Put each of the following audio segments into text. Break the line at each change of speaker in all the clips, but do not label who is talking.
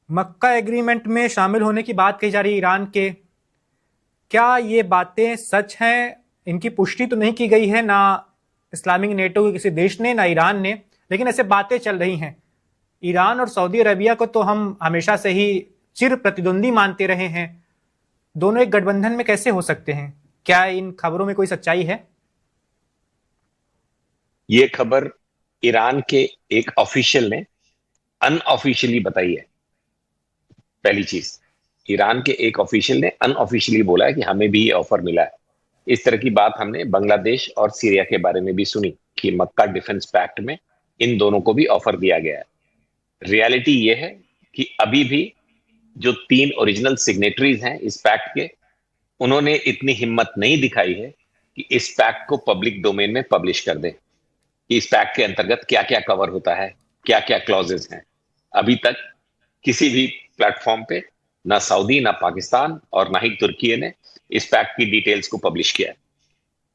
मक्का agreement में शामिल होने की बात कही जा रही है ईरान के। क्या ये बातें सच हैं? इनकी पुष्टि तो नहीं की गई है ना इस्लामिक नेटो के किसी देश ने ना ईरान ने, लेकिन ऐसे बातें चल रही हैं। ईरान और सऊदी अरबिया को तो हम हमेशा से ही चिर प्रतिद्वंदी मानते रहे हैं। दोनों एक गठबंधन में कैसे हो सकते हैं? क्या इन खबरों में कोई सच्चाई है?
ये खबर ईरान के एक ऑफिशियल ने अनऑफिशियली बताई है। पहली चीज, ईरान के एक ऑफिशियल ने अनऑफिशियली बोला है कि हमें भी ये ऑफर मिला है। इस तरह की बात हमने बांग्लादेश और सीरिया के बारे में भी सुनी कि मक्का डिफेंस पैक्ट में इन दोनों को भी ऑफर दिया गया है। रियलिटी ये है कि अभी भी जो तीन ओरिजिनल सिग्नेटरीज हैं इस पैक्ट के, उन्होंने इतनी हिम्मत नहीं दिखाई है कि इस पैक्ट को पब्लिक डोमेन में पब्लिश कर दें कि इस पैक्ट के अंतर्गत क्या क्या कवर होता है, क्या क्या क्लॉजेस हैं। अभी तक किसी भी प्लेटफॉर्म पे ना सऊदी, ना पाकिस्तान और ना ही तुर्की ने इस पैक्ट की डिटेल्स को पब्लिश किया है।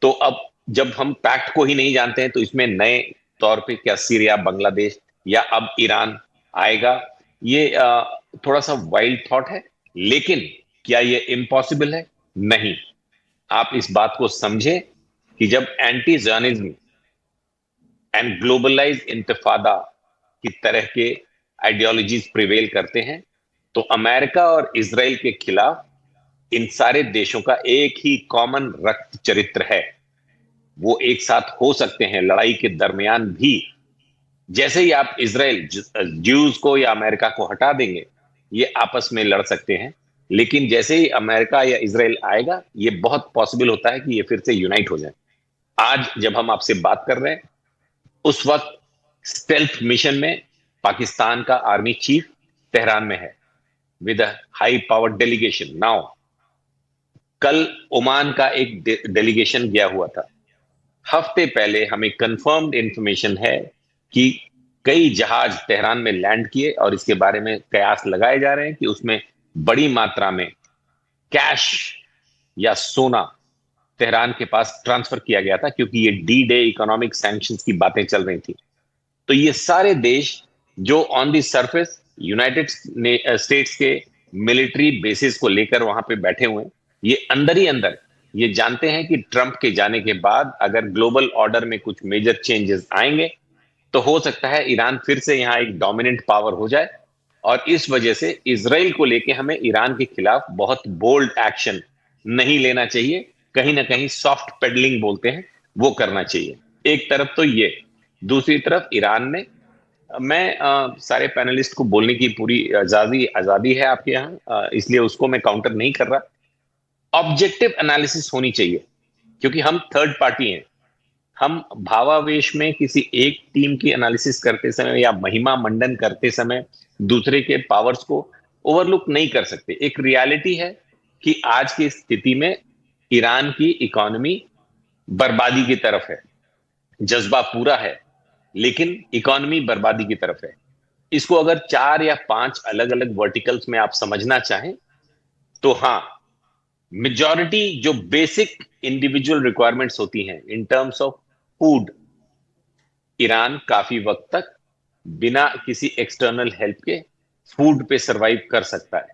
तो अब जब हम पैक्ट को ही नहीं जानते हैं तो इसमें नए तौर पे क्या सीरिया, बांग्लादेश या अब ईरान आएगा, ये थोड़ा सा वाइल्ड थॉट है। लेकिन क्या ये इम्पॉसिबल है? नहीं। आप इस बात को समझे कि जब एंटी जर्निज्म एंड ग्लोबलाइज इंतफादा की तरह के आइडियोलॉजीज प्रिवेल करते हैं, तो अमेरिका और इसराइल के खिलाफ इन सारे देशों का एक ही कॉमन रक्त चरित्र है। वो एक साथ हो सकते हैं लड़ाई के दरमियान भी। जैसे ही आप इसराइल ज्यूज को या अमेरिका को हटा देंगे, ये आपस में लड़ सकते हैं। लेकिन जैसे ही अमेरिका या इसराइल आएगा, ये बहुत पॉसिबल होता है कि ये फिर से यूनाइट हो जाए। आज जब हम आपसे बात कर रहे हैं, उस वक्त स्टेल्थ मिशन में पाकिस्तान का आर्मी चीफ तेहरान में है with a high power delegation. Now कल ओमान का एक डेलीगेशन गया हुआ था। हफ्ते पहले हमें कंफर्म्ड इंफॉर्मेशन है कि कई जहाज तेहरान में लैंड किए और इसके बारे में कयास लगाए जा रहे हैं कि उसमें बड़ी मात्रा में कैश या सोना तेहरान के पास ट्रांसफर किया गया था, क्योंकि ये डी डे इकोनॉमिक सैंक्शंस की बातें चल रही थी। तो ये सारे देश जो on the surface United states के मिलिट्री बेसिस को लेकर वहां पे बैठे हुए हैं, ये अंदर ही अंदर ये जानते हैं कि ट्रंप के जाने के बाद अगर ग्लोबल ऑर्डर में कुछ मेजर चेंजेस आएंगे तो हो सकता है ईरान फिर से यहां एक डोमिनेंट पावर हो जाए। और इस वजह से इसराइल को लेके हमें ईरान के खिलाफ बहुत बोल्ड एक्शन नहीं लेना चाहिए। कहीं ना कहीं सॉफ्ट पेडलिंग बोलते हैं, वो करना चाहिए। एक तरफ तो ये, दूसरी तरफ ईरान ने, मैं सारे पैनलिस्ट को बोलने की पूरी आजादी आजादी है आपके यहाँ, इसलिए उसको मैं काउंटर नहीं कर रहा। ऑब्जेक्टिव एनालिसिस होनी चाहिए, क्योंकि हम थर्ड पार्टी हैं। हम भावावेश में किसी एक टीम की एनालिसिस करते समय या महिमा मंडन करते समय दूसरे के पावर्स को ओवरलुक नहीं कर सकते। एक रियलिटी है कि आज की स्थिति में ईरान की इकोनॉमी बर्बादी की तरफ है। जज्बा पूरा है, लेकिन इकोनॉमी बर्बादी की तरफ है। इसको अगर चार या पांच अलग अलग वर्टिकल्स में आप समझना चाहें तो हाँ, मेजॉरिटी जो बेसिक इंडिविजुअल रिक्वायरमेंट्स होती हैं in terms of food, Iran काफी वक्त तक बिना किसी एक्सटर्नल हेल्प के फूड पे सरवाइव कर सकता है।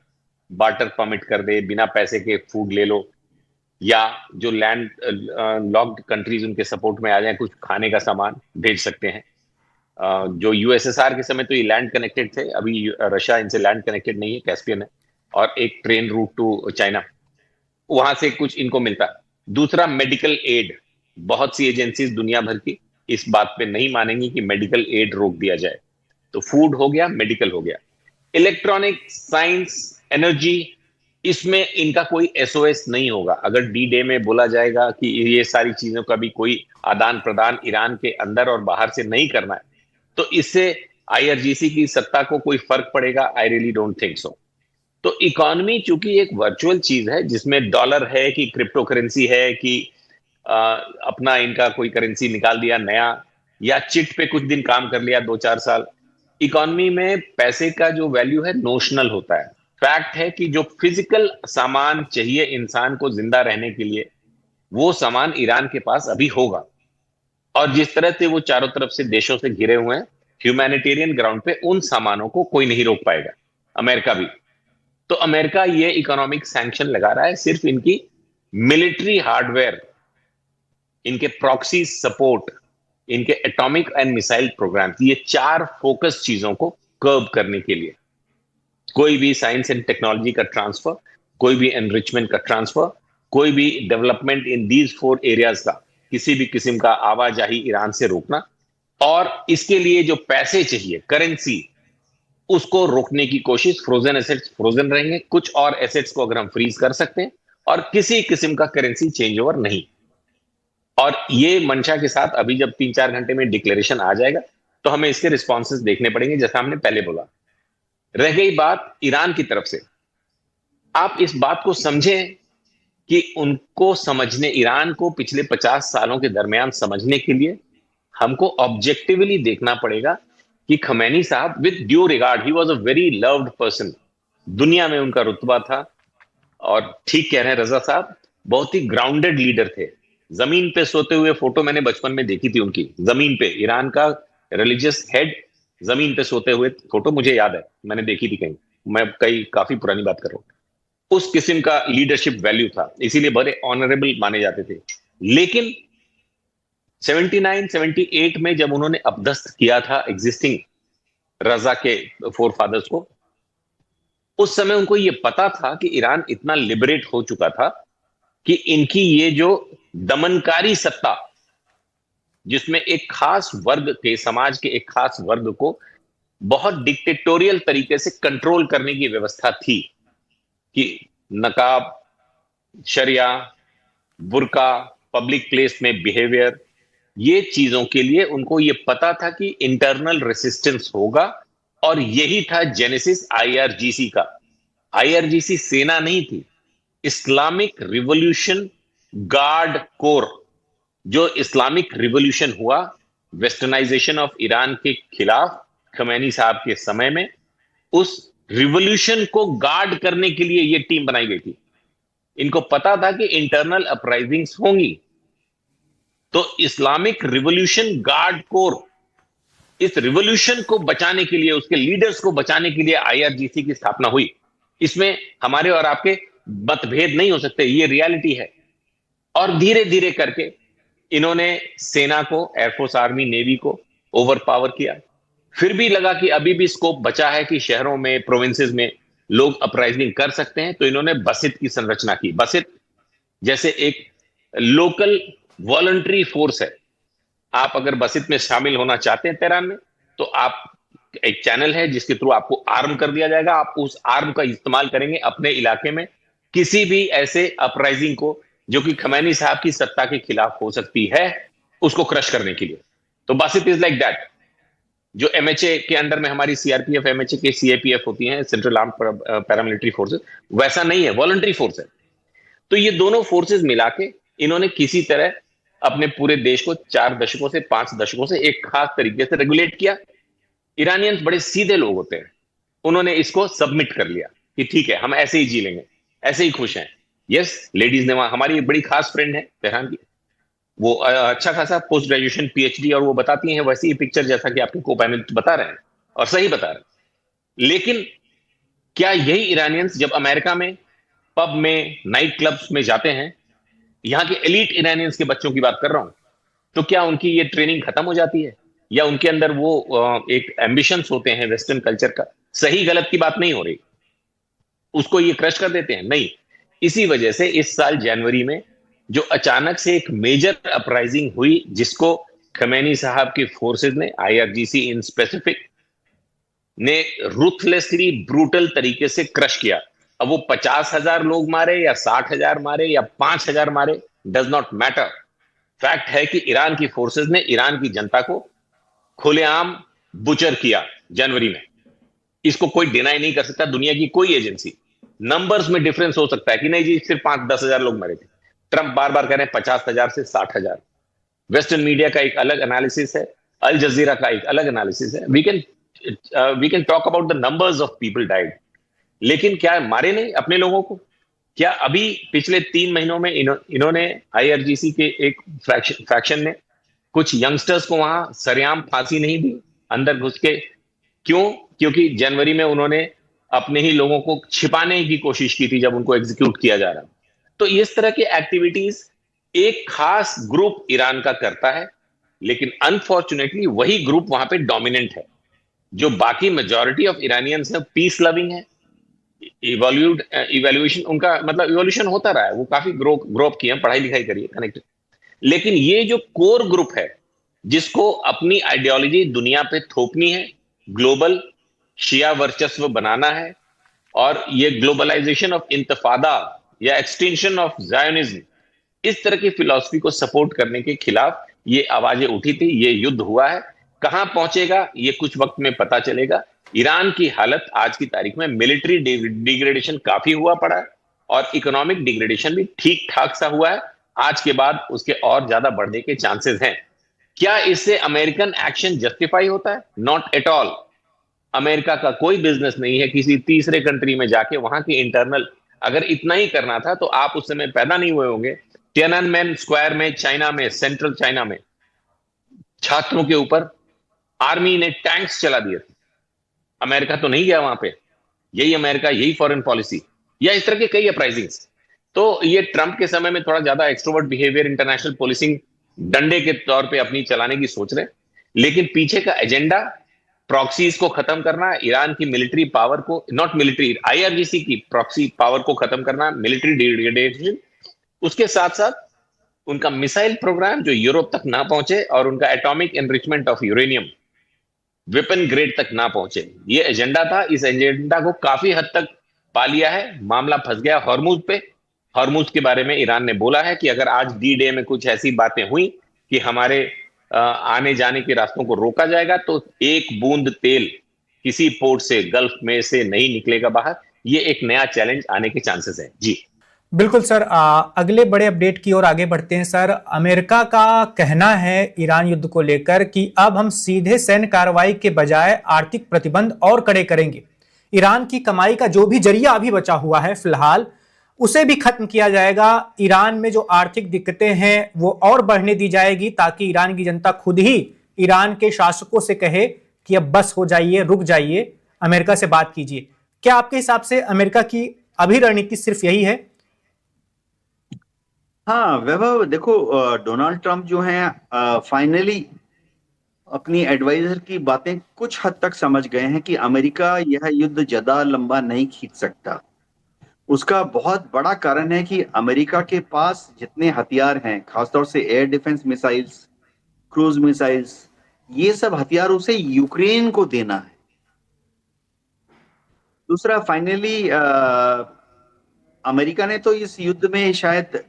बार्टर परमिट कर दे, बिना पैसे के फूड ले लो, या जो लैंड लॉक्ड कंट्रीज उनके सपोर्ट में आ जाए, कुछ खाने का सामान भेज सकते हैं। जो यूएसएसआर के समय तो ये लैंड कनेक्टेड थे, अभी रशिया इनसे लैंड कनेक्टेड नहीं है, कैस्पियन है, और एक ट्रेन रूट टू चाइना, वहां से कुछ इनको मिलता है। दूसरा, मेडिकल एड। बहुत सी एजेंसीज दुनिया भर की इस बात पे नहीं मानेंगी कि मेडिकल एड रोक दिया जाए। तो फूड हो गया, मेडिकल हो गया, इलेक्ट्रॉनिक, साइंस, एनर्जी, इसमें इनका कोई एसओएस नहीं होगा। अगर डी डे में बोला जाएगा कि ये सारी चीजों का भी कोई आदान प्रदान ईरान के अंदर और बाहर से नहीं करना है, तो इससे आईआरजीसी की सत्ता को कोई फर्क पड़ेगा? I really don't think so. तो इकोनॉमी चूंकि एक वर्चुअल चीज है जिसमें डॉलर है कि क्रिप्टो करेंसी है कि अपना इनका कोई करेंसी निकाल दिया नया, या चिट पे कुछ दिन काम कर लिया 2-4 साल, इकोनॉमी में पैसे का जो वैल्यू है नोशनल होता है। फैक्ट है कि जो फिजिकल सामान चाहिए इंसान को जिंदा रहने के लिए, वो सामान ईरान के पास अभी होगा। और जिस तरह से वो चारों तरफ से देशों से घिरे हुए हैं, ह्यूमैनिटेरियन ग्राउंड पे उन सामानों को कोई नहीं रोक पाएगा। अमेरिका भी। तो अमेरिका ये इकोनॉमिक सैंक्शन लगा रहा है सिर्फ इनकी मिलिट्री हार्डवेयर, इनके प्रॉक्सी सपोर्ट, इनके एटॉमिक एंड मिसाइल प्रोग्राम, ये 4 फोकस चीजों को कर्ब करने के लिए। कोई भी साइंस एंड टेक्नोलॉजी का ट्रांसफर, कोई भी एनरिचमेंट का ट्रांसफर, कोई भी डेवलपमेंट इन दीज 4 एरियाज का किसी भी किस्म का आवाजाही ईरान से रोकना, और इसके लिए जो पैसे चाहिए, करेंसी, उसको रोकने की कोशिश। फ्रोजन एसेट्स फ्रोजन रहेंगे, कुछ और एसेट्स को अगर हम फ्रीज कर सकते हैं, और किसी किस्म का करेंसी चेंज ओवर नहीं। और ये मंशा के साथ अभी जब 3-4 घंटे में डिक्लेरेशन आ जाएगा तो हमें इसके रिस्पॉन्सेस देखने पड़ेंगे, जैसा हमने पहले बोला। रह गई बात ईरान की तरफ से, आप इस बात को समझें कि उनको समझने, ईरान को पिछले 50 सालों के दरमियान समझने के लिए हमको ऑब्जेक्टिवली देखना पड़ेगा कि खमैनी साहब, with due regard, he was a very loved person, दुनिया में उनका रुतबा था। और ठीक कह रहे हैं रजा साहब, बहुत ही ग्राउंडेड लीडर थे। जमीन पे सोते हुए फोटो मैंने बचपन में देखी थी उनकी, जमीन पे, ईरान का रिलीजियस हेड जमीन पे सोते हुए फोटो मुझे याद है, मैंने देखी थी कहीं, मैं काफी पुरानी बात कर रहा हूं। उस किस्म का लीडरशिप वैल्यू था, इसीलिए बड़े ऑनरेबल माने जाते थे। लेकिन 79-78 में जब उन्होंने अपदस्थ किया था एग्जिस्टिंग रजा के फोर फादर्स को, उस समय उनको यह पता था कि ईरान इतना लिबरेट हो चुका था कि इनकी ये जो दमनकारी सत्ता, जिसमें एक खास वर्ग के, समाज के एक खास वर्ग को बहुत डिक्टेटोरियल तरीके से कंट्रोल करने की व्यवस्था थी, कि नकाब, शरिया, बुर्का, पब्लिक प्लेस में बिहेवियर, ये चीजों के लिए उनको ये पता था कि इंटरनल रेसिस्टेंस होगा। और यही था जेनेसिस आईआरजीसी का। आईआरजीसी सेना नहीं थी, इस्लामिक रिवॉल्यूशन गार्ड कोर। जो इस्लामिक रिवॉल्यूशन हुआ वेस्टर्नाइजेशन ऑफ ईरान के खिलाफ खमैनी साहब के समय में, उस रिवॉल्यूशन को गार्ड करने के लिए यह टीम बनाई गई थी। इनको पता था कि इंटरनल अपराइजिंग्स होंगी, तो इस्लामिक रिवॉल्यूशन गार्ड कोर, इस रिवॉल्यूशन को बचाने के लिए, उसके लीडर्स को बचाने के लिए आईआरजीसी की स्थापना हुई। इसमें हमारे और आपके मतभेद नहीं हो सकते, ये रियलिटी है। और धीरे धीरे करके इन्होंने सेना को, एयरफोर्स, आर्मी, नेवी को ओवर पावर किया। फिर भी लगा कि अभी भी स्कोप बचा है कि शहरों में, प्रोविंसेस में लोग अपराइजिंग कर सकते हैं, तो इन्होंने बसित की संरचना की। बसित जैसे एक लोकल वॉलंटरी फोर्स है। आप अगर बसित में शामिल होना चाहते हैं तेहरान में, तो आप, एक चैनल है जिसके थ्रू आपको आर्म कर दिया जाएगा, आप उस आर्म का इस्तेमाल करेंगे अपने इलाके में किसी भी ऐसे अपराइजिंग को जो कि खमैनी साहब की सत्ता के खिलाफ हो सकती है, उसको क्रश करने के लिए। तो बसित इज लाइक दैट। जो एमएचए के अंडर में हमारी सीआरपीएफ, एमएचए के सीएपीएफ होती हैं, सेंट्रल आर्म पैरामिलिट्री फोर्सेस, वैसा नहीं है, वॉलंटरी फोर्स है। तो ये दोनों फोर्सेस मिला के इन्होंने किसी तरह अपने पूरे देश को 4 दशकों से 5 दशकों से एक खास तरीके से रेगुलेट किया। ईरानियंस बड़े सीधे लोग होते हैं, उन्होंने इसको सबमिट कर लिया कि ठीक है, हम ऐसे ही जी लेंगे, ऐसे ही खुश हैं। यस, लेडीज ने, वहां हमारी एक बड़ी खास फ्रेंड है तेहरान की, वो अच्छा खासा पोस्ट ग्रेजुएशन पीएचडी, और वो बताती हैं वैसी ही पिक्चर जैसा कि आपके को पैनल बता रहे हैं, और सही बता रहे हैं। लेकिन क्या यही ईरानियंस जब अमेरिका में पब में, नाइट क्लब्स में जाते हैं, यहां के एलीट ईरानियंस के बच्चों की बात कर रहा हूं, तो क्या उनकी ये ट्रेनिंग खत्म हो जाती है, या उनके अंदर वो एक एम्बिशंस होते हैं वेस्टर्न कल्चर का? सही गलत की बात नहीं हो रही, उसको ये क्रश कर देते हैं? नहीं। इसी वजह से इस साल जनवरी में जो अचानक से एक मेजर अपराइजिंग हुई, जिसको खमैनी साहब के फोर्सेस ने, आईआरजीसी इन स्पेसिफिक, ने रूथलेसली, ब्रूटल तरीके से क्रश किया। अब वो 50,000 लोग मारे या 60,000 मारे या 5,000 मारे, डज नॉट मैटर। फैक्ट है कि ईरान की फोर्सेस ने ईरान की जनता को खुलेआम बुचर किया जनवरी में। इसको कोई डिनाई नहीं कर सकता, दुनिया की कोई एजेंसी। नंबर्स में डिफरेंस हो सकता है कि नहीं जी, सिर्फ 5-10 हजार लोग मरे थे। ट्रंप बार बार कह रहे हैं 50,000 से 60,000। वेस्टर्न मीडिया का एक अलग एनालिसिस है, अल जजीरा का एक अलग एनालिसिस है। We can talk about the numbers of people died, लेकिन क्या मारे नहीं अपने लोगों को? क्या अभी पिछले 3 महीनों में इन्होंने, आईआरजीसी के एक फैक्शन ने कुछ यंगस्टर्स को वहां सरेआम फांसी नहीं दी अंदर घुस के? क्यों? क्योंकि जनवरी में उन्होंने अपने ही लोगों को छिपाने की कोशिश की थी जब उनको एग्जीक्यूट किया जा रहा। तो इस तरह की एक्टिविटीज एक खास ग्रुप ईरान का करता है, लेकिन अनफॉर्चुनेटली वही ग्रुप वहां पे डोमिनेंट है। जो बाकी मेजॉरिटी ऑफ ईरानियंस है पीस लविंग है, इवेल्युएशन उनका मतलब इवोल्यूशन होता रहा है, वो काफी ग्रो अप किए हैं, पढ़ाई लिखाई करिए कनेक्टेड। लेकिन ये जो कोर ग्रुप है जिसको अपनी आइडियोलॉजी दुनिया पे थोपनी है, ग्लोबल शिया वर्चस्व बनाना है, और ये ग्लोबलाइजेशन ऑफ इंतफादा या एक्सटेंशन ऑफ जायोनिज्म, इस तरह की फिलॉसफी को सपोर्ट करने के खिलाफ ये आवाजें उठी थी। ये युद्ध हुआ है, कहां पहुंचेगा ये कुछ वक्त में पता चलेगा। ईरान की हालत आज की तारीख में मिलिट्री डिग्रेडेशन काफी हुआ पड़ा है, और इकोनॉमिक डिग्रेडेशन भी ठीक ठाक सा हुआ है। आज के बाद उसके और ज्यादा बढ़ने के चांसेस हैं। क्या इससे अमेरिकन एक्शन जस्टिफाई होता है? Not at all. अमेरिका का कोई बिजनेस नहीं है किसी तीसरे कंट्री में जाके वहां की इंटरनल, अगर इतना ही करना था तो आप उस समय पैदा नहीं हुए होंगे। टियाननमेन स्क्वायर में चाइना में, सेंट्रल चाइना में छात्रों के ऊपर आर्मी ने टैंक्स चला दिए थे। अमेरिका तो नहीं गया वहां पे। यही अमेरिका, यही फॉरेन पॉलिसी, या इस तरह के कई अपराइजिंग्स। तो ये ट्रंप के समय में थोड़ा ज्यादा एक्सट्रोवर्ट बिहेवियर, इंटरनेशनल पोलिसिंग डंडे के तौर पे अपनी चलाने की सोच रहे, लेकिन पीछे का एजेंडा प्रॉक्सीज को खत्म करना, ईरान की मिलिट्री पावर को, नॉट मिलिट्री, आईआरजीसी की प्रॉक्सी पावर को खत्म करना, मिलिट्री डिग्रेडेशन, उसके साथ साथ उनका मिसाइल प्रोग्राम जो यूरोप तक ना पहुंचे, और उनका atomic enrichment of uranium weapon grade तक ना पहुंचे, ये एजेंडा था। इस एजेंडा को काफी हद तक पा लिया है। मामला फंस गया हॉर्मुज पे। हॉर्मुज के बारे में ईरान ने बोला है कि अगर आज डी डे में कुछ ऐसी बातें हुई कि हमारे आने जाने के रास्तों को रोका जाएगा, तो एक बूंद तेल किसी पोर्ट से, गल्फ में से नहीं निकलेगा बाहर। ये एक नया चैलेंज आने के चांसेस है जी।
बिल्कुल सर। अगले बड़े अपडेट की ओर आगे बढ़ते हैं सर। अमेरिका का कहना है ईरान युद्ध को लेकर कि अब हम सीधे सैन्य कार्रवाई के बजाय आर्थिक प्रतिबंध और कड़े करेंगे। ईरान की कमाई का जो भी जरिया अभी बचा हुआ है फिलहाल, उसे भी खत्म किया जाएगा। ईरान में जो आर्थिक दिक्कतें हैं वो और बढ़ने दी जाएगी, ताकि ईरान की जनता खुद ही ईरान के शासकों से कहे कि अब बस हो जाइए, रुक जाइए, अमेरिका से बात कीजिए। क्या आपके हिसाब से अमेरिका की अभी रणनीति सिर्फ यही है?
हाँ वैभव, देखो डोनाल्ड ट्रंप जो हैं फाइनली अपनी एडवाइजर की बातें कुछ हद तक समझ गए हैं कि अमेरिका यह युद्ध ज्यादा लंबा नहीं खींच सकता। उसका बहुत बड़ा कारण है कि अमेरिका के पास जितने हथियार हैं, खासतौर से air defence missiles, cruise missiles, ये सब हथियार उसे यूक्रेन को देना है। दूसरा, फाइनली अमेरिका ने तो इस युद्ध में शायद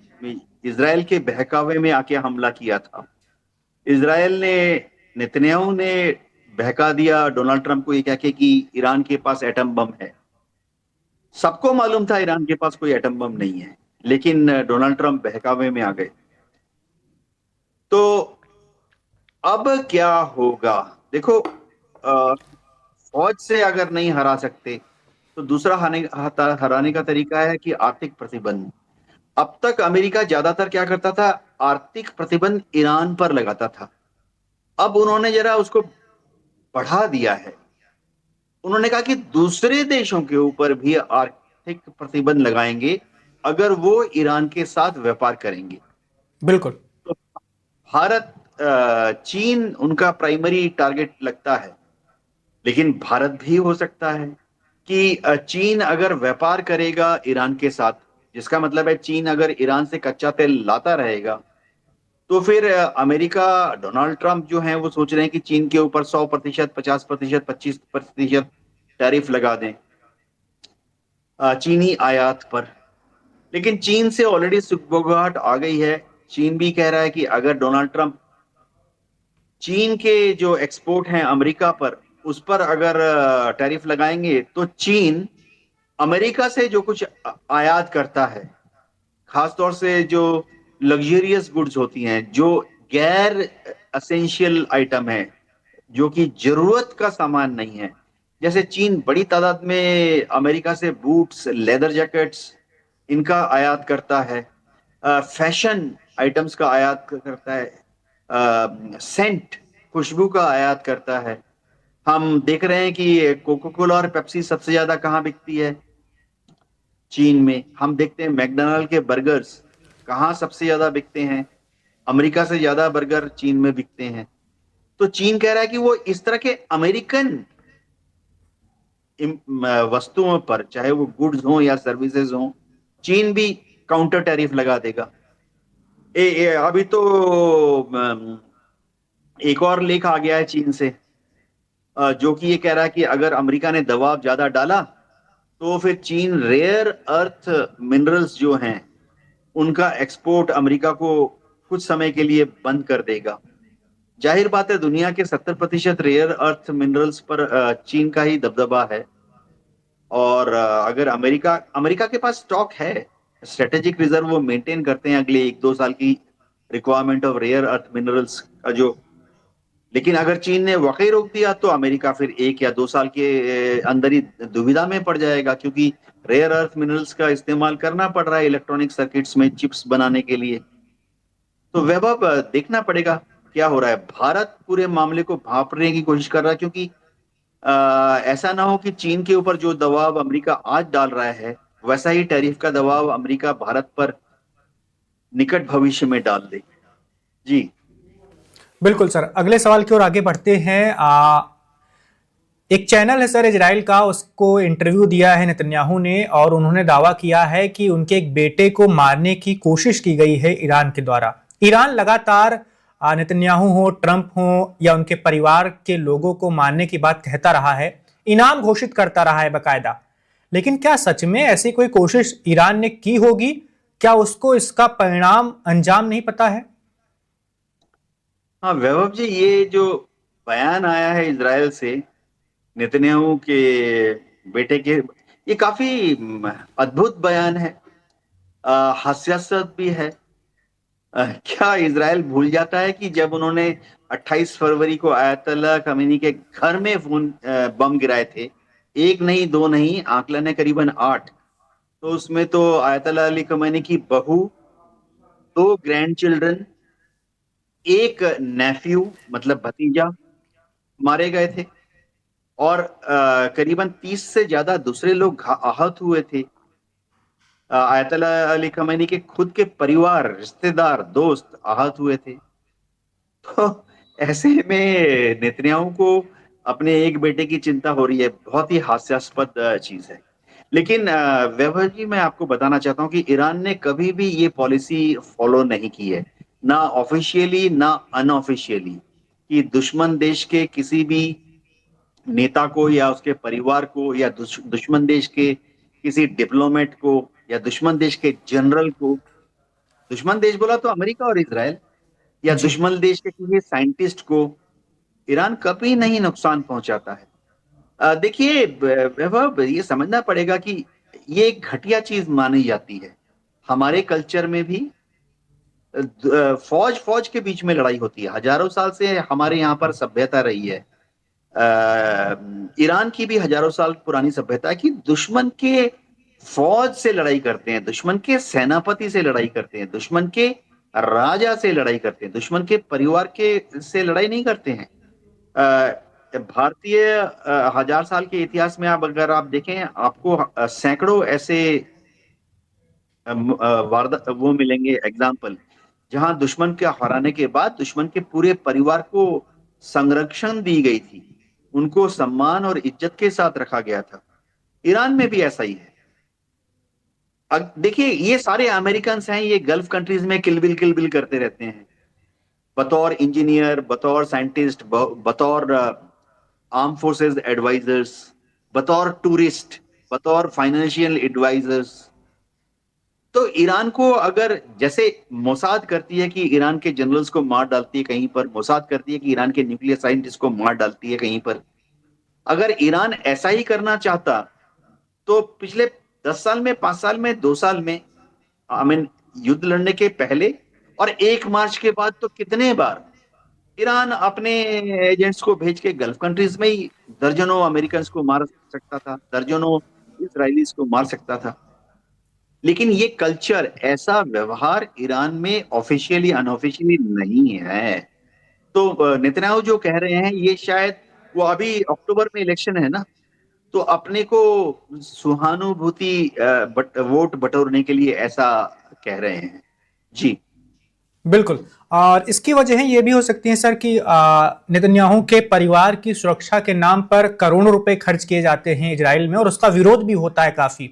इजराइल के बहकावे में आके हमला किया था। इजराइल ने, नेतन्याहू ने बहका दिया डोनाल्ड ट्रंप को ये कह के कि ईरान के पास एटम बम है। सबको मालूम था ईरान के पास कोई एटम बम नहीं है, लेकिन डोनाल्ड ट्रंप बहकावे में आ गए। तो अब क्या होगा? देखो, फौज से अगर नहीं हरा सकते तो दूसरा हराने का तरीका है कि आर्थिक प्रतिबंध। अब तक अमेरिका ज्यादातर क्या करता था? आर्थिक प्रतिबंध ईरान पर लगाता था। अब उन्होंने जरा उसको बढ़ा दिया है। उन्होंने कहा कि दूसरे देशों के ऊपर भी आर्थिक प्रतिबंध लगाएंगे अगर वो ईरान के साथ व्यापार करेंगे।
बिल्कुल।
तो भारत, चीन उनका प्राइमरी टारगेट लगता है, लेकिन भारत भी हो सकता है कि चीन अगर व्यापार करेगा ईरान के साथ, जिसका मतलब है चीन अगर ईरान से कच्चा तेल लाता रहेगा, तो फिर अमेरिका, डोनाल्ड ट्रंप जो हैं वो सोच रहे हैं कि चीन के ऊपर 100%, 50%, 25% टैरिफ लगा दें चीनी आयात पर। लेकिन चीन से ऑलरेडी सुगबुगाहट आ गई है। चीन भी कह रहा है कि अगर डोनाल्ड ट्रंप चीन के जो एक्सपोर्ट हैं अमेरिका पर, उस पर अगर टैरिफ लगाएंगे, तो चीन अमेरिका से जो कुछ आयात करता है, खासतौर से जो लग्जरियस गुड्स होती हैं, जो गैर एसेंशियल आइटम है, जो कि जरूरत का सामान नहीं है, जैसे चीन बड़ी तादाद में अमेरिका से बूट्स, लेदर जैकेट्स, इनका आयात करता है, फैशन आइटम्स का आयात करता है, सेंट, खुशबू का आयात करता है। हम देख रहे हैं कि कोका कोला और पेप्सी सबसे ज्यादा कहाँ बिकती है? चीन में। हम देखते हैं मैकडोनाल्ड के बर्गर्स कहाँ सबसे ज्यादा बिकते हैं? अमेरिका से ज्यादा बर्गर चीन में बिकते हैं। तो चीन कह रहा है कि वो इस तरह के अमेरिकन वस्तुओं पर, चाहे वो गुड्स हो या सर्विसेज हो, चीन भी काउंटर टैरिफ लगा देगा। अभी तो एक और लेख आ गया है चीन से, जो कि ये कह रहा है कि अगर अमेरिका ने दबाव ज्यादा डाला तो फिर चीन रेयर अर्थ मिनरल्स जो हैं उनका एक्सपोर्ट अमेरिका को कुछ समय के लिए बंद कर देगा। जाहिर बात है, दुनिया के 70% रेयर अर्थ मिनरल्स पर चीन का ही दबदबा है। और अगर अमेरिका के पास स्टॉक है, स्ट्रेटेजिक रिजर्व वो मेंटेन करते हैं अगले 1-2 साल की requirement of rare earth minerals का जो। लेकिन अगर चीन ने वाकई रोक दिया तो अमेरिका फिर 1 या 2 साल के अंदर ही दुविधा में पड़ जाएगा, क्योंकि रेयर अर्थ मिनरल्स का इस्तेमाल करना पड़ रहा है इलेक्ट्रॉनिक सर्किट्स में चिप्स बनाने के लिए। तो वैभव, देखना पड़ेगा क्या हो रहा है। भारत पूरे मामले को भांपने की कोशिश कर रहा है, क्योंकि ऐसा ना हो कि चीन के ऊपर जो दबाव अमेरिका आज डाल रहा है वैसा ही टैरिफ का दबाव अमेरिका भारत पर निकट भविष्य में डाल दे। जी
बिल्कुल सर, अगले सवाल की ओर आगे बढ़ते हैं। एक चैनल है सर इजराइल का, उसको इंटरव्यू दिया है नेतन्याहू ने, और उन्होंने दावा किया है कि उनके एक बेटे को मारने की कोशिश की गई है ईरान के द्वारा। ईरान लगातार नेतन्याहू हो, ट्रंप हो या उनके परिवार के लोगों को मारने की बात कहता रहा है, इनाम घोषित करता रहा है बकायदा। लेकिन क्या सच में ऐसी कोई कोशिश ईरान ने की होगी? क्या उसको इसका परिणाम अंजाम नहीं पता है?
हाँ वैभव जी, ये जो बयान आया है इजराइल से नेतन्याहू के बेटे के, ये काफी अद्भुत बयान है, हास्यास्पद भी है। क्या इजराइल भूल जाता है कि जब उन्होंने 28 फरवरी को आयतुल्लाह खमीनी के घर में बम गिराए थे, एक नहीं दो नहीं, आंकलन है करीबन 8, तो उसमें तो आयतुल्लाह अली खमीनी की बहू, 2 ग्रैंड चिल्ड्रन, एक नेफ्यू मतलब भतीजा मारे गए थे, और करीबन 30 से ज्यादा दूसरे लोग आहत हुए थे। आयतुल्लाह अली खमीनी के खुद के परिवार, रिश्तेदार, दोस्त आहत हुए थे। तो ऐसे में नेतन्याहू को अपने एक बेटे की चिंता हो रही है, बहुत ही हास्यास्पद चीज है। लेकिन वैभव जी, मैं आपको बताना चाहता हूं कि ईरान ने कभी भी ये पॉलिसी फॉलो नहीं की है, ना ऑफिशियली ना अनऑफिशियली, कि दुश्मन देश के किसी भी नेता को या उसके परिवार को या दुश्मन देश के किसी डिप्लोमेट को या दुश्मन देश के जनरल को, दुश्मन देश बोला तो अमेरिका और इजराइल, या दुश्मन देश के किसी साइंटिस्ट को ईरान कभी नहीं नुकसान पहुंचाता है। देखिए वैभव, ये समझना पड़ेगा कि ये एक घटिया चीज मानी जाती है। हमारे कल्चर में भी फौज के बीच में लड़ाई होती है, हजारों साल से हमारे यहाँ पर सभ्यता रही है। ईरान की भी हजारों साल पुरानी सभ्यता है कि दुश्मन के फौज से लड़ाई करते हैं, दुश्मन के सेनापति से लड़ाई करते हैं, दुश्मन के राजा से लड़ाई करते हैं, दुश्मन के परिवार के से लड़ाई नहीं करते हैं। भारतीय 1000 साल के इतिहास में अगर आप देखें, आपको सैकड़ों ऐसे वो मिलेंगे एग्जाम्पल, जहां दुश्मन के हराने के बाद दुश्मन के पूरे परिवार को संरक्षण दी गई थी, उनको सम्मान और इज्जत के साथ रखा गया था। ईरान में भी ऐसा ही है। देखिए, ये सारे अमेरिकन हैं, ये गल्फ कंट्रीज में किलबिल करते रहते हैं, बतौर इंजीनियर, बतौर साइंटिस्ट, बतौर आर्म फोर्सेस एडवाइजर्स, बतौर टूरिस्ट, बतौर फाइनेंशियल एडवाइजर्स। तो ईरान को अगर, जैसे मोसाद करती है कि ईरान के जनरल्स को मार डालती है कहीं पर, मोसाद करती है कि ईरान के न्यूक्लियर साइंटिस्ट को मार डालती है कहीं पर, अगर ईरान ऐसा ही करना चाहता तो पिछले 10 साल में, 5 साल में, 2 साल में, युद्ध लड़ने के पहले और 1 मार्च के बाद तो कितने बार ईरान अपने एजेंट्स को भेज के गल्फ कंट्रीज में ही दर्जनों अमेरिकन को मार सकता था, दर्जनों इसराइलीज को मार सकता था। लेकिन ये कल्चर, ऐसा व्यवहार ईरान में ऑफिशियली अनऑफिशियली नहीं है। तो नेतन्याहू जो कह रहे हैं, ये शायद वो अभी अक्टूबर में इलेक्शन है ना, तो अपने को सहानुभूति वोट बटोरने के लिए ऐसा कह रहे हैं। जी
बिल्कुल। और इसकी वजह ये भी हो सकती है सर कि नेतन्याहू के परिवार की सुरक्षा के नाम पर करोड़ों रुपए खर्च किए जाते हैं इजराइल में और उसका विरोध भी होता है काफी।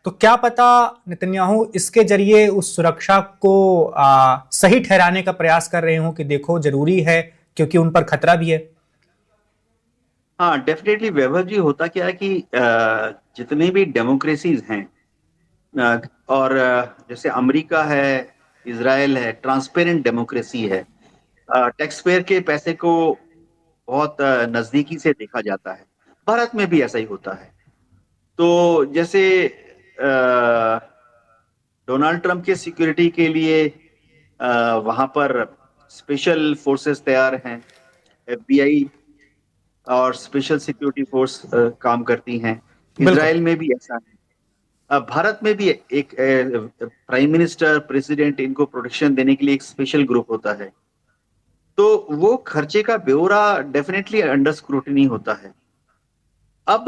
तो क्या पता नेतन्याहू इसके जरिए उस सुरक्षा को सही ठहराने का प्रयास कर रहे हो कि देखो जरूरी है क्योंकि उन पर खतरा भी है।
हाँ, डेफिनेटली वैभव जी, होता क्या है कि जितने भी डेमोक्रेसीज हैं और जैसे अमेरिका है, इजराइल है, ट्रांसपेरेंट डेमोक्रेसी है। टैक्स पेयर के पैसे को बहुत नजदीकी से देखा जाता है। भारत में भी ऐसा ही होता है। तो जैसे डोनाल्ड ट्रंप के सिक्योरिटी के लिए वहां पर स्पेशल फोर्सेस तैयार हैं, FBI और स्पेशल सिक्योरिटी फोर्स काम करती हैं। इजराइल में भी ऐसा है। भारत में भी एक प्राइम मिनिस्टर, प्रेसिडेंट, इनको प्रोटेक्शन देने के लिए एक स्पेशल ग्रुप होता है। तो वो खर्चे का ब्यौरा डेफिनेटली अंडर स्क्रूटिनी होता है। अब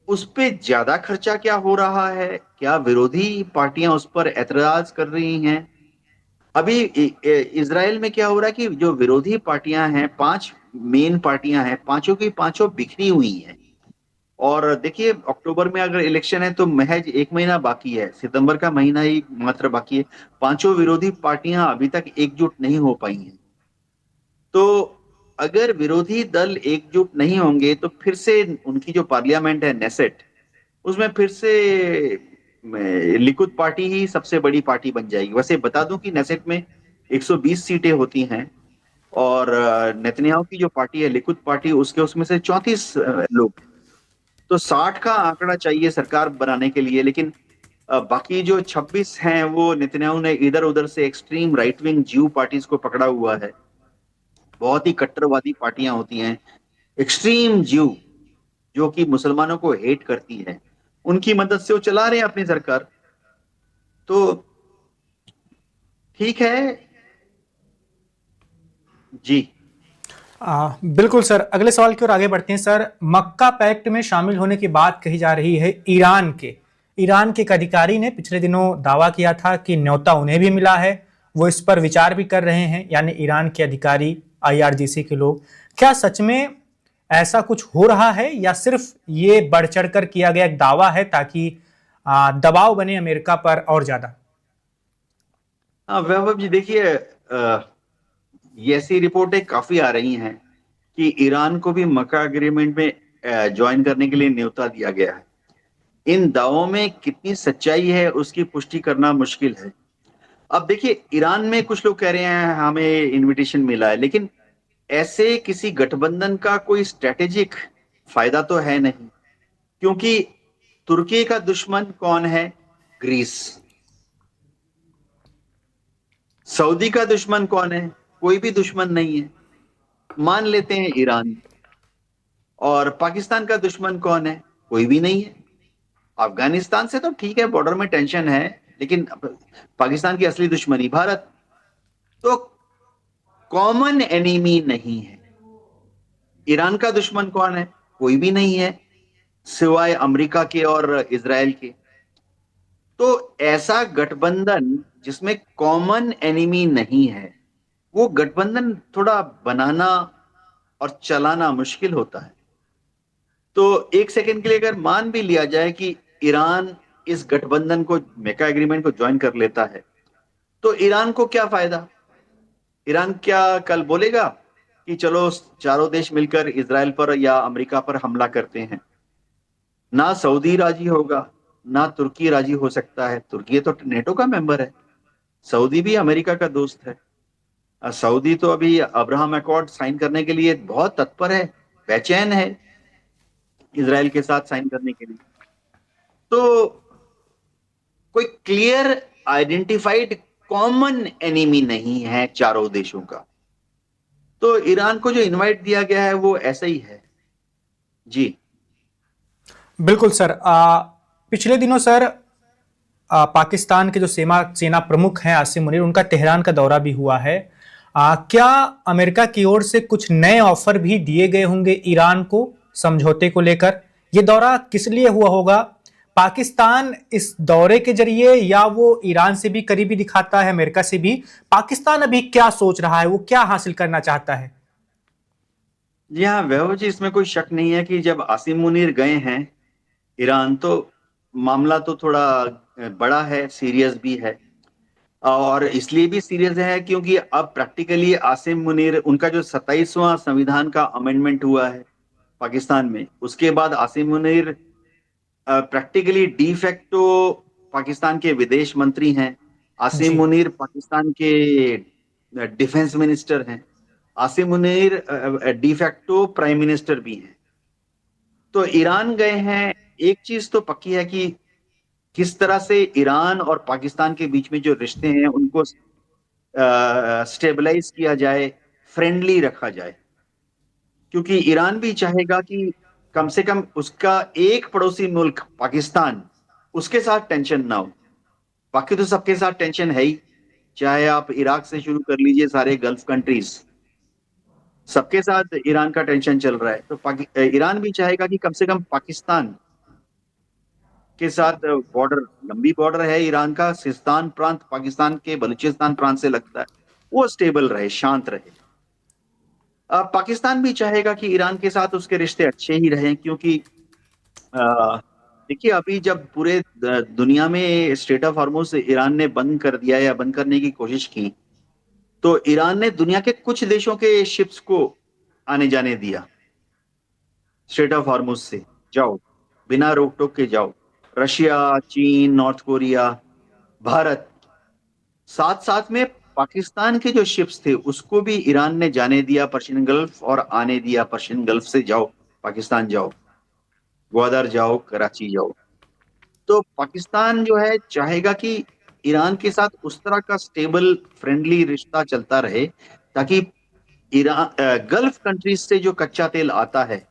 उस पे ज्यादा खर्चा क्या हो रहा है, क्या विरोधी पार्टियां उस पर एतराज कर रही हैं? अभी इजराइल में क्या हो रहा है कि जो विरोधी पार्टियां हैं, 5 मेन पार्टियां हैं, पांचों की पांचों बिखरी हुई हैं। और देखिए, अक्टूबर में अगर इलेक्शन है तो महज 1 महीना बाकी है, सितंबर का महीना ही मात्र बाकी है। पांचों विरोधी पार्टियां अभी तक एकजुट नहीं हो पाई हैं। तो अगर विरोधी दल एकजुट नहीं होंगे तो फिर से उनकी जो पार्लियामेंट है, नेसेट, उसमें फिर से लिकुद पार्टी ही सबसे बड़ी पार्टी बन जाएगी। वैसे बता दूं कि नेसेट में 120 सीटें होती हैं और नेतन्याहू की जो पार्टी है, लिकुद पार्टी, उसके उसमें से 34 लोग। तो 60 का आंकड़ा चाहिए सरकार बनाने के लिए। लेकिन बाकी जो 26 हैं वो नेतन्याहू ने इधर उधर से एक्सट्रीम राइट विंग ज्यू पार्टीज को पकड़ा हुआ है। बहुत ही कट्टरवादी पार्टियां होती हैं, एक्सट्रीम ज्यू, जो कि मुसलमानों को हेट करती है। उनकी मदद से वो चला रहे हैं अपनी सरकार। तो ठीक है जी।
बिल्कुल सर, अगले सवाल की ओर आगे बढ़ते हैं सर। मक्का पैक्ट में शामिल होने की बात कही जा रही है ईरान के एक अधिकारी ने पिछले दिनों दावा किया था कि न्योता उन्हें भी मिला है, वो इस पर विचार भी कर रहे हैं, यानी ईरान के अधिकारी, IRGC के लोग। क्या सच में ऐसा कुछ हो रहा है या सिर्फ ये बढ़ चढ़कर किया गया एक दावा है ताकि दबाव बने अमेरिका पर और ज्यादा?
वैभव जी, देखिए, ये ऐसी रिपोर्टें काफी आ रही हैं कि ईरान को भी मक्का एग्रीमेंट में ज्वाइन करने के लिए न्योता दिया गया है। इन दावों में कितनी सच्चाई है उसकी पुष्टि करना मुश्किल है। अब देखिए, ईरान में कुछ लोग कह रहे हैं हमें इनविटेशन मिला है, लेकिन ऐसे किसी गठबंधन का कोई स्ट्रेटेजिक फायदा तो है नहीं, क्योंकि तुर्की का दुश्मन कौन है? ग्रीस। सऊदी का दुश्मन कौन है? कोई भी दुश्मन नहीं है, मान लेते हैं ईरान। और पाकिस्तान का दुश्मन कौन है? कोई भी नहीं है। अफगानिस्तान से तो ठीक है, बॉर्डर में टेंशन है, लेकिन पाकिस्तान की असली दुश्मनी भारत। तो कॉमन एनिमी नहीं है। ईरान का दुश्मन कौन है? कोई भी नहीं है सिवाय अमेरिका के और इजराइल के। तो ऐसा गठबंधन जिसमें कॉमन एनिमी नहीं है, वो गठबंधन थोड़ा बनाना और चलाना मुश्किल होता है। तो एक सेकंड के लिए अगर मान भी लिया जाए कि ईरान इस गठबंधन को, मेका एग्रीमेंट को ज्वाइन कर लेता है, तो ईरान को क्या फायदा? ईरान क्या कल बोलेगा कि चलो चारों देश मिलकर इजराइल पर या अमेरिका पर हमला करते हैं? ना सऊदी राजी होगा, ना तुर्की राजी हो सकता है। तुर्की तो नेटो का मेंबर है, सऊदी भी अमेरिका का दोस्त है। सऊदी तो अभी अब्राहम अकॉर्ड साइन करने के लिए बहुत तत्पर है, बेचैन है इजराइल के साथ साइन करने के लिए। तो कोई क्लियर आइडेंटिफाइड कॉमन एनिमी नहीं है चारों देशों का। तो ईरान को जो इनवाइट दिया गया है वो ऐसा ही है जी।
बिल्कुल सर। पिछले दिनों सर पाकिस्तान के जो सेना प्रमुख हैं आसिम मुनीर, उनका तेहरान का दौरा भी हुआ है। क्या अमेरिका की ओर से कुछ नए ऑफर भी दिए गए होंगे ईरान को समझौते को लेकर? ये दौरा किस लिए हुआ होगा? पाकिस्तान इस दौरे के जरिए, या वो ईरान से भी करीबी दिखाता है, अमेरिका से भी? पाकिस्तान अभी क्या सोच रहा है, वो क्या हासिल करना चाहता है?
जी हाँ वैभव जी, इसमें कोई शक नहीं है कि जब आसिम मुनीर गए हैं ईरान, तो मामला तो थोड़ा बड़ा है, सीरियस भी है। और इसलिए भी सीरियस है क्योंकि अब प्रैक्टिकली आसिम मुनीर, उनका जो 27वां संविधान का अमेंडमेंट हुआ है पाकिस्तान में, उसके बाद Asim Munir practically de facto Pakistan के विदेश मंत्री हैं। आसिम
जी।
मुनीर पाकिस्तान के डिफेंस मिनिस्टर हैं। Asim Munir de facto prime minister भी हैं। तो ईरान गए हैं, एक चीज तो पक्की है कि किस तरह से ईरान और पाकिस्तान के बीच में जो रिश्ते हैं उनको स्टेबलाइज किया जाए, फ्रेंडली रखा जाए। क्योंकि ईरान भी चाहेगा कि कम से कम उसका एक पड़ोसी मुल्क पाकिस्तान, उसके साथ टेंशन ना हो। बाकी तो सबके साथ टेंशन है ही, चाहे आप इराक से शुरू कर लीजिए, सारे गल्फ कंट्रीज, सबके साथ ईरान का टेंशन चल रहा है। तो ईरान भी चाहेगा कि कम से कम पाकिस्तान के साथ बॉर्डर, लंबी बॉर्डर है ईरान का, सिस्तान प्रांत पाकिस्तान के बलूचिस्तान प्रांत से लगता है, वो स्टेबल रहे, शांत रहे। पाकिस्तान भी चाहेगा कि ईरान के साथ उसके रिश्ते अच्छे ही रहें, क्योंकि देखिए अभी जब पूरे दुनिया में स्ट्रेट ऑफ हॉर्मुज से ईरान ने बंद कर दिया या बंद करने की कोशिश की, तो ईरान ने दुनिया के कुछ देशों के शिप्स को आने जाने दिया। स्ट्रेट ऑफ हॉर्मुज से जाओ, बिना रोक टोक के जाओ। रशिया, चीन, नॉर्थ कोरिया, भारत, साथ साथ में पाकिस्तान के जो शिप्स थे उसको भी ईरान ने जाने दिया पर्शियन गल्फ, और आने दिया पर्शियन गल्फ से, जाओ पाकिस्तान जाओ, ग्वादर जाओ, कराची जाओ। तो पाकिस्तान जो है चाहेगा कि ईरान के साथ उस तरह का स्टेबल फ्रेंडली रिश्ता चलता रहे, ताकि ईरान गल्फ कंट्रीज से जो कच्चा तेल आता है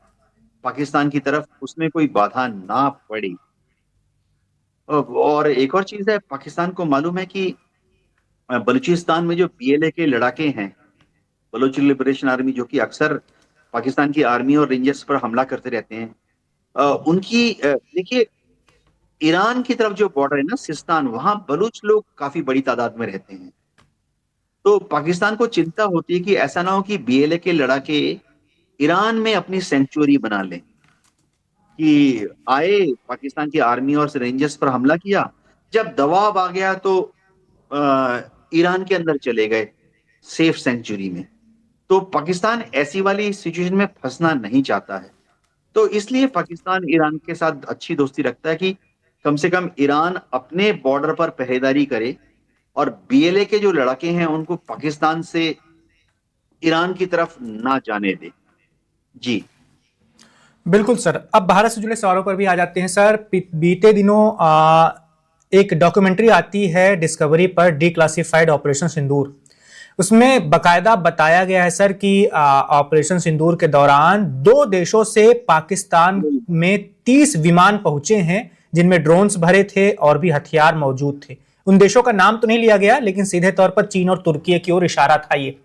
पाकिस्तान की तरफ, उसमें कोई बाधा ना पड़े। और एक और चीज है, पाकिस्तान को मालूम है कि बलूचिस्तान में जो पीएलए के लड़ाके हैं, बलोच लिबरेशन आर्मी, जो कि अक्सर पाकिस्तान की आर्मी और रेंजर्स पर हमला करते रहते हैं, उनकी देखिए ईरान की तरफ जो बॉर्डर है ना, सिस्तान, वहां बलूच लोग काफी बड़ी तादाद में रहते हैं। तो पाकिस्तान को चिंता होती है कि ऐसा ना हो कि बीएलए के लड़ाके ईरान में अपनी सेंचुरी बना लें, कि आए पाकिस्तान की आर्मी और रेंजर्स पर हमला किया, जब दबाव आ गया तो ईरान के अंदर चले गए सेफ सेंचुरी में। तो पाकिस्तान ऐसी वाली सिचुएशन में फंसना नहीं चाहता है। तो इसलिए पाकिस्तान ईरान के साथ अच्छी दोस्ती रखता है कि कम से कम ईरान अपने बॉर्डर पर पहरेदारी करे, और बीएलए के जो लड़ाके हैं उनको पाकिस्तान से ईरान की तरफ ना जाने दे। जी
बिल्कुल सर। अब भारत से जुड़े सवालों पर भी आ जाते हैं सर। बीते दिनों एक डॉक्यूमेंट्री आती है डिस्कवरी पर, डिक्लासिफाइड ऑपरेशन सिंदूर। उसमें बकायदा बताया गया है सर कि ऑपरेशन सिंदूर के दौरान 2 देशों से पाकिस्तान में 30 विमान पहुंचे हैं, जिनमें ड्रोन्स भरे थे और भी हथियार मौजूद थे। उन देशों का नाम तो नहीं लिया गया, लेकिन सीधे तौर पर चीन और तुर्की की ओर इशारा था। ये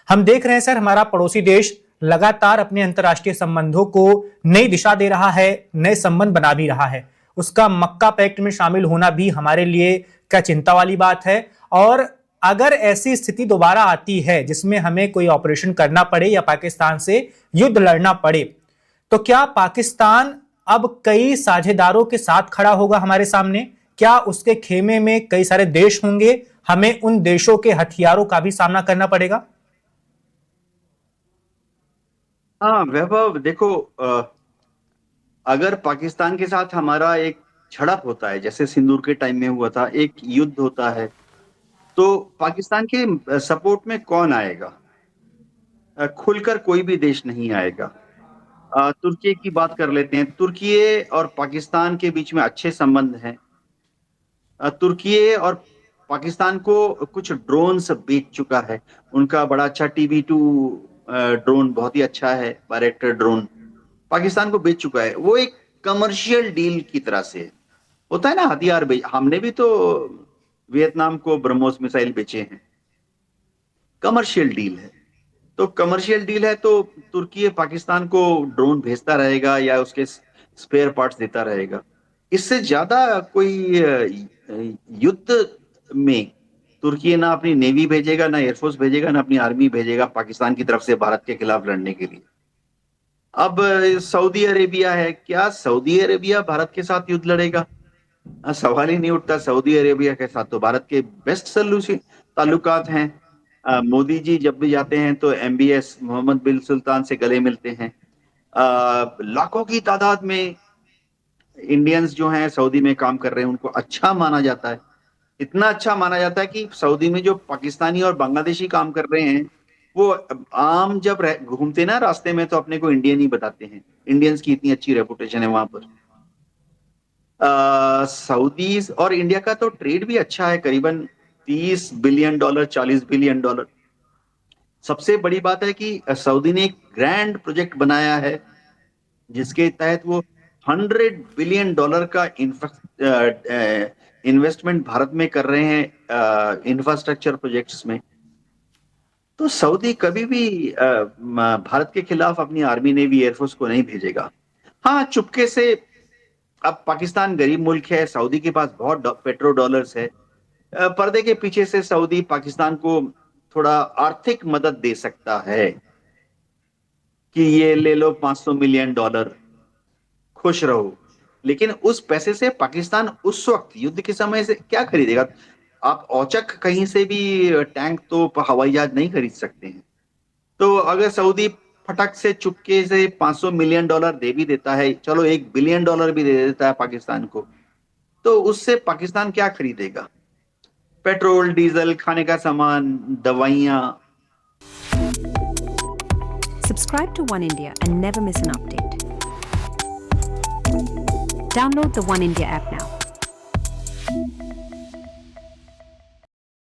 हम देख रहे हैं सर, हमारा पड़ोसी देश लगातार अपने अंतर्राष्ट्रीय संबंधों को नई दिशा दे रहा है, नए संबंध बना भी रहा है। उसका मक्का पैक्ट में शामिल होना भी हमारे लिए क्या चिंता वाली बात है। और अगर ऐसी स्थिति दोबारा आती है जिसमें हमें कोई ऑपरेशन करना पड़े या पाकिस्तान से युद्ध लड़ना पड़े, तो क्या पाकिस्तान अब कई साझेदारों के साथ खड़ा होगा हमारे सामने? क्या उसके खेमे में कई सारे देश होंगे? हमें उन देशों के हथियारों का भी सामना करना पड़ेगा?
हाँ वैभव, देखो अगर पाकिस्तान के साथ हमारा एक झड़प होता है, जैसे सिंदूर के टाइम में हुआ था, एक युद्ध होता है, तो पाकिस्तान के सपोर्ट में कौन आएगा? खुलकर कोई भी देश नहीं आएगा। तुर्की की बात कर लेते हैं। तुर्की और पाकिस्तान के बीच में अच्छे संबंध हैं। तुर्की और पाकिस्तान को कुछ ड्रोन्स बेच चुका है। उनका बड़ा अच्छा TB2 ड्रोन बहुत ही अच्छा है, बायरेक्टर ड्रोन, पाकिस्तान को बेच चुका है। वो एक कमर्शियल डील की तरह से होता है ना, हथियार बेच। हमने भी तो वियतनाम को ब्रह्मोस मिसाइल बेचे हैं। कमर्शियल डील है। तो कमर्शियल डील है तो तुर्की पाकिस्तान को ड्रोन भेजता रहेगा या उसके स्पेयर पार्ट्स देता रहेगा। इससे ज्यादा कोई युद्ध में तुर्की ना अपनी नेवी भेजेगा, ना एयरफोर्स भेजेगा, ना अपनी आर्मी भेजेगा पाकिस्तान की तरफ से भारत के खिलाफ लड़ने के लिए। अब सऊदी अरेबिया है, क्या सऊदी अरेबिया भारत के साथ युद्ध लड़ेगा? सवाल ही नहीं उठता। सऊदी अरेबिया के साथ तो भारत के बेस्ट सल्यूशन ताल्लुकात हैं। मोदी जी जब भी जाते हैं तो MBS मोहम्मद बिन सुल्तान से गले मिलते हैं। लाखों की तादाद में इंडियंस जो हैं सऊदी में काम कर रहे हैं, उनको अच्छा माना जाता है। इतना अच्छा माना जाता है कि सऊदी में जो पाकिस्तानी और बांग्लादेशी काम कर रहे हैं वो आम जब घूमते ना रास्ते में तो अपने को इंडियन ही बताते हैं। इंडियंस की इतनी अच्छी रेपुटेशन है वहां पर। सऊदी और इंडिया का तो ट्रेड भी अच्छा है, करीबन $30 बिलियन, $40 बिलियन। सबसे बड़ी बात है कि सऊदी ने एक ग्रैंड प्रोजेक्ट बनाया है जिसके तहत वो $100 बिलियन का इन्वेस्टमेंट भारत में कर रहे हैं इंफ्रास्ट्रक्चर प्रोजेक्ट्स में। तो सऊदी कभी भी भारत के खिलाफ अपनी आर्मी नेवी एयरफोर्स को नहीं भेजेगा। हाँ, चुपके से। अब पाकिस्तान गरीब मुल्क है, सऊदी के पास बहुत पेट्रो डॉलर्स है। पर्दे के पीछे से सऊदी पाकिस्तान को थोड़ा आर्थिक मदद दे सकता है कि ये ले लो $500 मिलियन, खुश रहो। लेकिन उस पैसे से पाकिस्तान उस वक्त युद्ध के समय से क्या खरीदेगा? आप औचक कहीं से भी टैंक तो हवाई जहाज नहीं खरीद सकते हैं। तो अगर सऊदी फटक से चुपके से $500 मिलियन दे भी देता है, चलो $1 बिलियन भी दे देता है पाकिस्तान को, तो उससे पाकिस्तान क्या खरीदेगा? पेट्रोल, डीजल, खाने का सामान, दवाइयां।
Subscribe to One India and never miss an update. Download the One India app now.